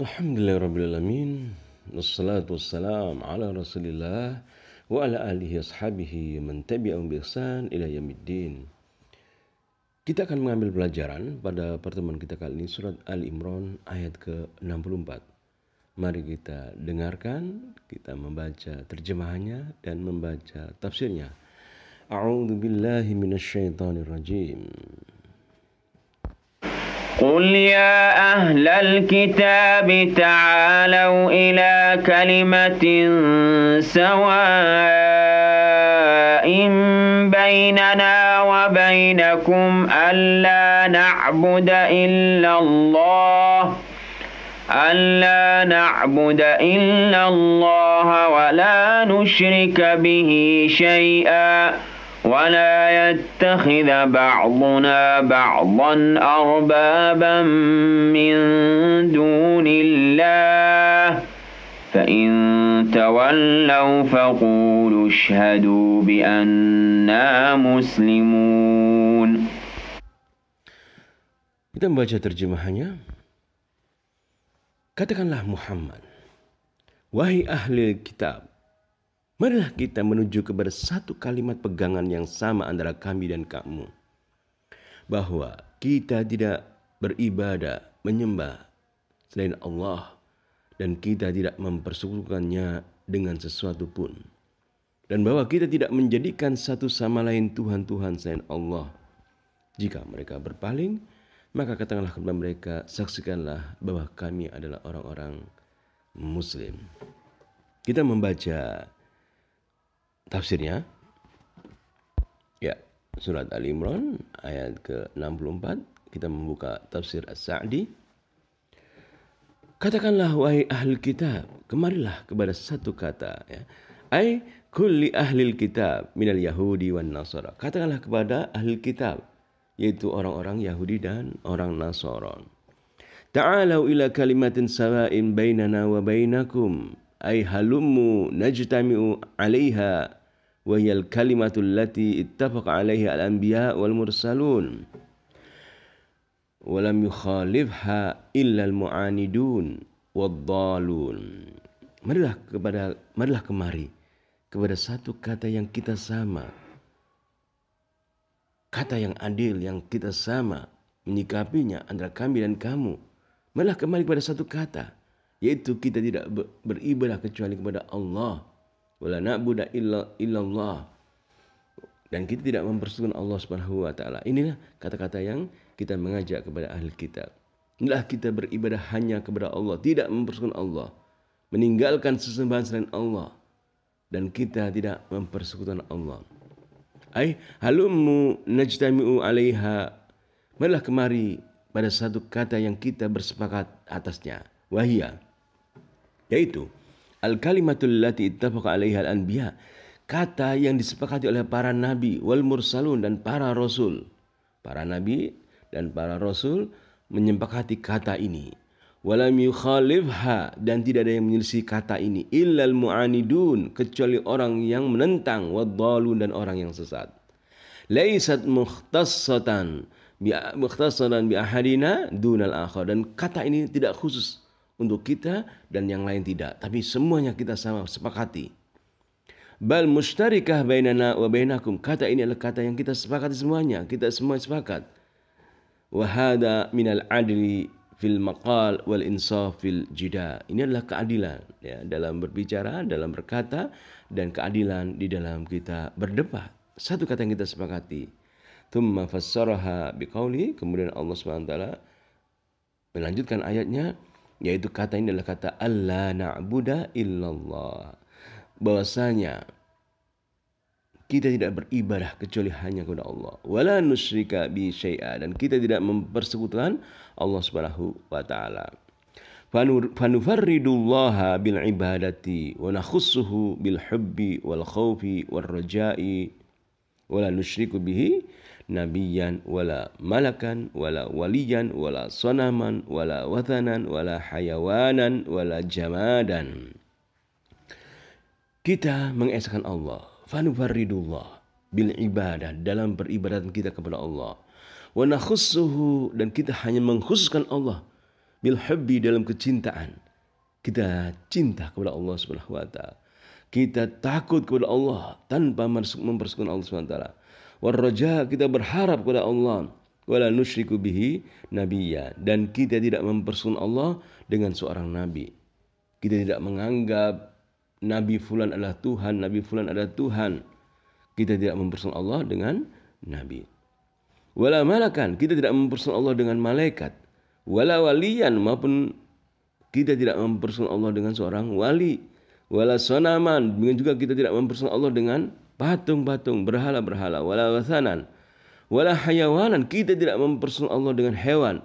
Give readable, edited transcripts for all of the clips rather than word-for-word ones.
Alhamdulillahirrabbilalamin. Wassalatu wassalam ala rasulillah wa ala alihi ashabihi man tabi'ahum bi ihsan ila yaumiddin. Kita akan mengambil pelajaran pada pertemuan kita kali ini surat Ali Imran ayat ke-64. Mari kita dengarkan, kita membaca terjemahannya dan membaca tafsirnya. A'udzu billahi minasyaitonir rajim. قل يا أهل الكتاب تعالوا إلى كلمة سواء بيننا وبينكم ألا نعبد إلا الله ولا نشرك به شيئا ولا يتخذ بعضنا بعضا أربابا من دون الله فإن تولوا فقولوا اشهدوا بأننا مسلمون. Kita membaca terjemahannya. Katakanlah Muhammad, wahai ahli kitab, marilah kita menuju kepada satu kalimat pegangan yang sama antara kami dan kamu. Bahwa kita tidak beribadah, menyembah selain Allah. Dan kita tidak mempersekutukannya dengan sesuatu pun. Dan bahwa kita tidak menjadikan satu sama lain Tuhan-Tuhan selain Allah. Jika mereka berpaling, maka katakanlah kepada mereka, saksikanlah bahwa kami adalah orang-orang Muslim. Kita membaca tafsirnya. Ya, surat Ali Imran ayat ke-64. Kita membuka tafsir As-Sa'di. Katakanlah wahai ahli kitab, kemarilah kepada satu kata, ya. Ai kulli ahli kitab minal yahudi wan nasara. Katakanlah kepada ahli kitab, yaitu orang-orang Yahudi dan orang Nasaran. Ta'alau ila kalimatin sawa'in bainana wa bainakum. Ai halummu najtami'u 'alaiha wa hiyal kalimatul lati ittafaqa 'alaiha al-anbiya wal mursalun. Wa lam yukhalifha illa al-mu'anidun wad-dhalun. Marilah kemari kepada satu kata yang kita sama. Kata yang adil yang kita sama menyikapinya antara kami dan kamu. Marilah kembali kepada satu kata, yaitu kita tidak beribadah kecuali kepada Allah. Wala na'budu illallah. Dan kita tidak mempersekutukan Allah Subhanahu wa taala. Inilah kata-kata yang kita mengajak kepada ahli kitab. Inilah kita beribadah hanya kepada Allah, tidak mempersekutukan Allah, meninggalkan sesembahan selain Allah, dan kita tidak mempersekutukan Allah. Ai halummu najtami'u 'alaiha. Marilah kemari pada satu kata yang kita bersepakat atasnya. Wahia, yaitu al-kalimatul lati ittafaqa 'alaiha al-anbiya. Kata yang disepakati oleh para nabi wal mursalun dan para rasul. Para nabi dan para rasul menyepakati kata ini. Walam yukhalifha, dan tidak ada yang menyelisih kata ini, illal mu'anidun, kecuali orang yang menentang, wadhalun, dan orang yang sesat. Laisat mukhtassatan bi ahadina dunal akhar, dan kata ini tidak khusus untuk kita dan yang lain tidak, tapi semuanya kita sama sepakati. Bal mushtarikah bainana wa bainakum, kata ini adalah kata yang kita sepakati semuanya, kita semua sepakat. Wa hada minal adli fil maqal wal insaf fil jida. Ini adalah keadilan, ya, dalam berbicara, dalam berkata, dan keadilan di dalam kita berdebat. Satu kata yang kita sepakati. Thumma fassaraha biqauli, kemudian Allah SWT melanjutkan ayatnya, yaitu kata ini adalah kata alla na'budu illallah. Bahwasanya kita tidak beribadah kecuali hanya kepada Allah. Wala nusyrika bi syai'a, dan kita tidak mempersekutukan Allah Subhanahu wa taala. Fanufarridullaha bil ibadati wa nakhussuhu bil hubbi wal khaufi war raja'i wala nusyriku bihi nabiyyan wala malakan wala waliyan wala sanaman wala wathanan wala hayawanan wala jamadan. Kita mengesahkan Allah. Fanufarridullah bil ibadah, dalam peribadatan kita kepada Allah. Wa nakhussuhu, dan kita hanya mengkhususkan Allah bil hubbi dalam kecintaan. Kita cinta kepada Allah Subhanahu wa taala. Kita takut kepada Allah tanpa mempersekutukan Allah Subhanahu wa taala. War raja, kita berharap kepada Allah. Wala nusyriku bihi nabiyya, dan kita tidak mempersekutukan Allah dengan seorang nabi. Kita tidak menganggap nabi fulan adalah Tuhan, nabi fulan adalah Tuhan. Kita tidak mempersekutukan Allah dengan nabi. Wala malakan, kita tidak mempersekutukan Allah dengan malaikat. Wala waliyan, maupun kita tidak mempersekutukan Allah dengan seorang wali. Wala sonaman, dengan juga kita tidak mempersekutukan Allah dengan patung-patung, berhala-berhala. Wala wathanan, wala hayawanan, kita tidak mempersekutukan Allah dengan hewan.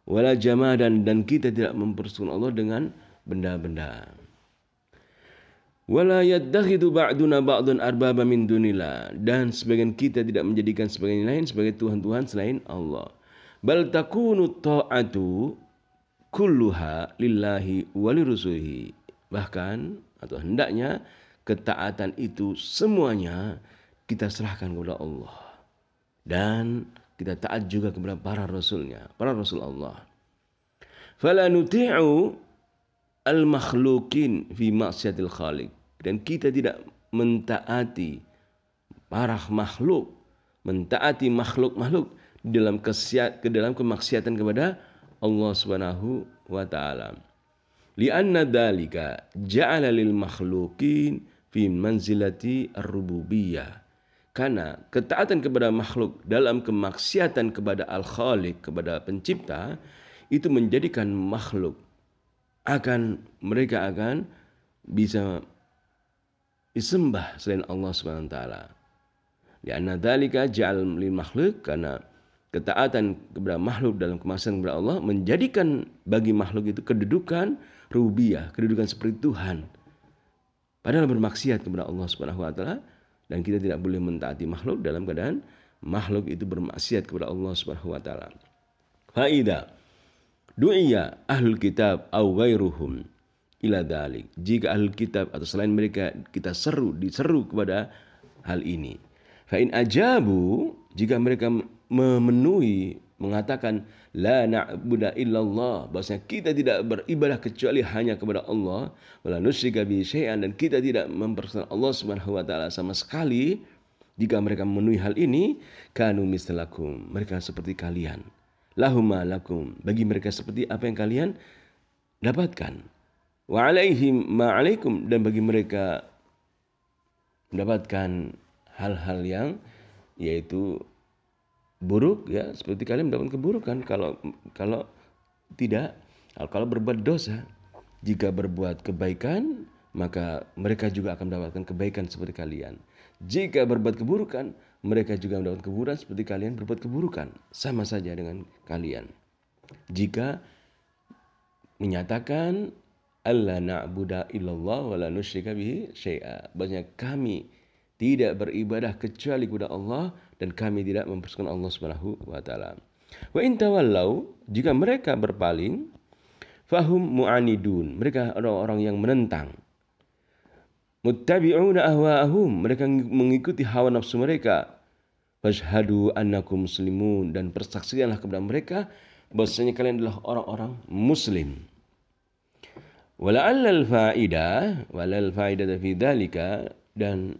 Wala jamadan, dan kita tidak mempersekutukan Allah dengan benda-benda. Wala yattakhidhu ba'duna ba'dun arbaba min dunillah, dan sebagian kita tidak menjadikan sebagian lain sebagai tuhan-tuhan selain Allah. Bal takunu ta'atu kulluha lillahi wa lirusulihi. Bahkan atau hendaknya ketaatan itu semuanya kita serahkan kepada Allah. Dan kita taat juga kepada para rasulnya, para rasul Allah. Fala nuti'u al-makhlukin fi maksiatil khaliq. Dan kita tidak mentaati para makhluk, mentaati makhluk-makhluk dalam kemaksiatan kepada Allah Subhanahu wa taala. Lianna dzalika ja'ala lil makhluqin fi manzilati ar-rububiyyah. Karena ketaatan kepada makhluk dalam kemaksiatan kepada Al-Khaliq, kepada pencipta, itu menjadikan makhluk mereka akan bisa disembah selain Allah Subhanahu wa taala. Lianna dzalika ja'al lil makhluq, karena ketaatan kepada makhluk dalam kemaksiatan kepada Allah menjadikan bagi makhluk itu kedudukan rububiyah, kedudukan seperti Tuhan. Padahal bermaksiat kepada Allah Subhanahu wa taala, dan kita tidak boleh mentaati makhluk dalam keadaan makhluk itu bermaksiat kepada Allah Subhanahu wa taala. Faida du'iya ahlul kitab au ghairuhum ila dzalik. Jika ahlul kitab atau selain mereka kita diseru kepada hal ini. Fa in ajabu, jika mereka memenuhi, mengatakan la na'budu illallah, bahwasanya kita tidak beribadah kecuali hanya kepada Allah, wala nusyrika bihi syai'an, dan kita tidak mempersekutukan Allah Subhanahu wa taala sama sekali. Jika mereka memenuhi hal ini, kanu mislakum, mereka seperti kalian. Lahumma lakum, bagi mereka seperti apa yang kalian dapatkan. Wa alaihim ma alaikum, dan bagi mereka mendapatkan hal-hal yang yaitu buruk, ya, seperti kalian mendapatkan keburukan kalau tidak, kalau berbuat dosa. Jika berbuat kebaikan, maka mereka juga akan mendapatkan kebaikan seperti kalian. Jika berbuat keburukan, mereka juga mendapatkan keburukan seperti kalian berbuat keburukan, sama saja dengan kalian. Jika menyatakan alla na'budu illallah wa la nusyrika bihi syai'a, bahwasanya kami tidak beribadah kecuali kepada Allah dan kami tidak mempersekutukan Allah Subhanahu wa taala. Wa in tawallau, jika mereka berpaling, fahum mu'anidun, mereka orang-orang yang menentang. Muttabi'una ahwa'ahum, mereka mengikuti hawa nafsu mereka. Fashhadu annakum muslimun, dan persaksikanlah kepada mereka bahwasanya kalian adalah orang-orang muslim. Wala'allal fa'idah fi dzalika, dan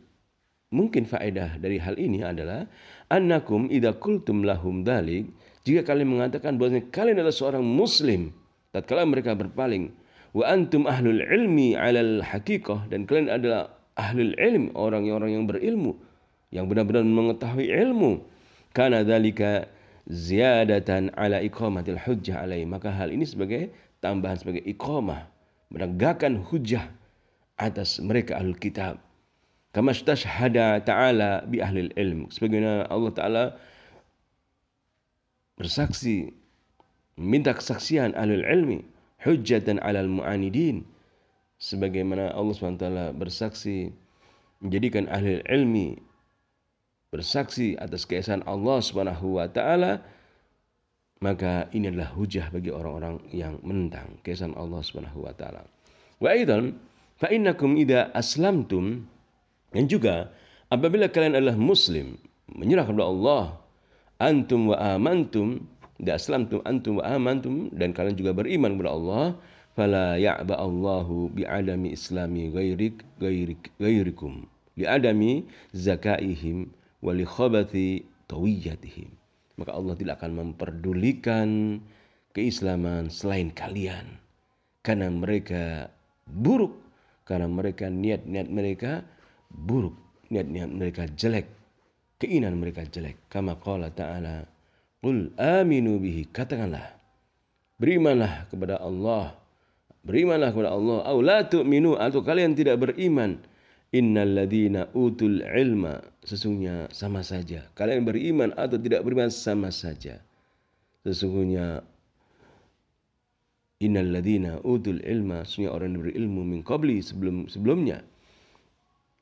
mungkin faedah dari hal ini adalah annakum idza qultum lahum dzalik, jika kalian mengatakan bahwa kalian adalah seorang muslim tatkala mereka berpaling, wa antum ahlul ilmi 'alal haqiqah, dan kalian adalah ahlul ilm, orang-orang yang berilmu, yang benar-benar mengetahui ilmu, kana dzalika ziyadatan 'ala iqamatil hujjah 'alai, maka hal ini sebagai tambahan, sebagai iqamah, menegakkan hujjah atas mereka ahlul kitab. Kama istashhada ta'ala bi ahlil ilm, sebagaimana Allah Ta'ala bersaksi, minta kesaksian ahlul ilmi, hujjatan 'alal mu'anidin, sebagaimana Allah SWT bersaksi, menjadikan ahlul ilmi bersaksi atas keesaan Allah Subhanahu wa taala, maka ini adalah hujjah bagi orang-orang yang menentang keesaan Allah Subhanahu wa taala. Wa aidan fa innakum idza aslamtum, dan juga apabila kalian adalah muslim, menyerah kepada Allah, antum wa amantum, idza aslamtum antum wa amantum, dan kalian juga beriman kepada Allah, fala ya'ba Allahu bi'adami islami ghairikum li'adami zakaihim wa li khabathi tawiyatihim. Maka Allah tidak akan memperdulikan keislaman selain kalian, karena mereka buruk, karena mereka niat-niat mereka buruk, niat-niat mereka jelek, keinginan mereka jelek. Kama qala ta'ala, qul aminu bihi, katakanlah berimanlah kepada Allah, berimanlah kepada Allah, aw la tu'minu, atau kalian tidak beriman. Innal ladzina utul ilma, sesungguhnya sama saja, kalian beriman atau tidak beriman sama saja. Sesungguhnya innal ladzina utul ilma, sesungguhnya orang yang berilmu min qabli, sebelumnya,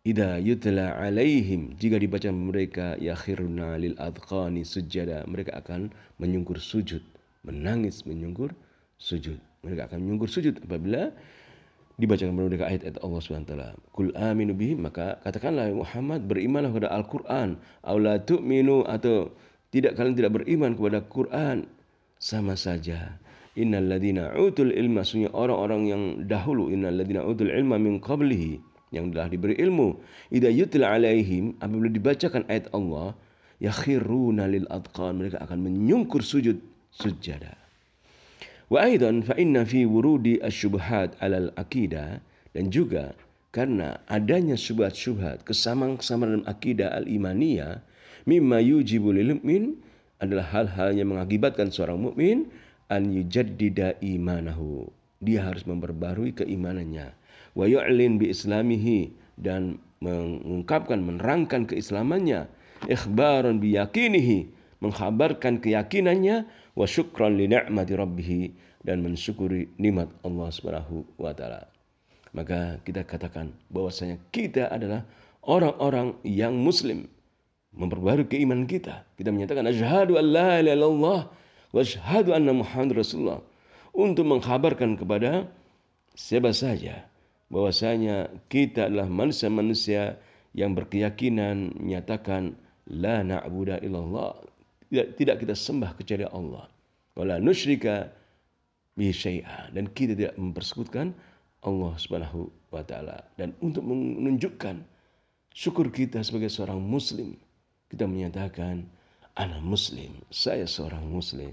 idza yutla alaihim, jika dibaca mereka, yakhiruna lil adqani sujada, mereka akan menyungkur sujud, menangis menyungkur sujud. Mereka akan menyungkur sujud apabila dibacakan kepada mereka ayat-ayat Allah SWT. Kul aminu bihi, maka katakanlah Muhammad, berimanlah kepada Al-Quran. Aw la tu'minu, atau kalian tidak beriman kepada Quran, sama saja. Innal ladzina utul ilma, sesungguhnya orang-orang yang dahulu, innal ladzina utul ilma min qablihi, yang telah diberi ilmu, idza yutla alaihim, apabila dibacakan ayat Allah, yakhiruna lil adqan, mereka akan menyungkur sujud sujada. Wa aidan fa inna fi wurudi asyubhat alal akidah, dan juga karena adanya syubhat-syubhat, kesamaan-kesamaan dalam akidah al-imaniyah, mimma yujibu lil mu'min, adalah hal-hal yang mengakibatkan seorang mukmin an yujaddida imanahu, dia harus memperbarui keimanannya, wa yu'lin bi islamihi, dan mengungkapkan, menerangkan keislamannya, ikhbaran bi yakinihi, mengkhabarkan keyakinannya, wa syukran li ni'mati rabbih, dan mensyukuri nikmat Allah Subhanahu wa taala. Maka kita katakan bahwasanya kita adalah orang-orang yang muslim, memperbarui keimanan kita. Kita menyatakan asyhadu an la ilaha illallah wa asyhadu anna Muhammadar Rasulullah, untuk mengkhabarkan kepada siapa saja bahwasanya kita adalah manusia-manusia yang berkeyakinan menyatakan la na'budu illallah, tidak kita sembah kecuali Allah, wala nusyrika bihi syai'a, dan kita tidak mempersekutukan Allah Subhanahu wa taala. Dan untuk menunjukkan syukur kita sebagai seorang muslim, kita menyatakan ana muslim, saya seorang muslim.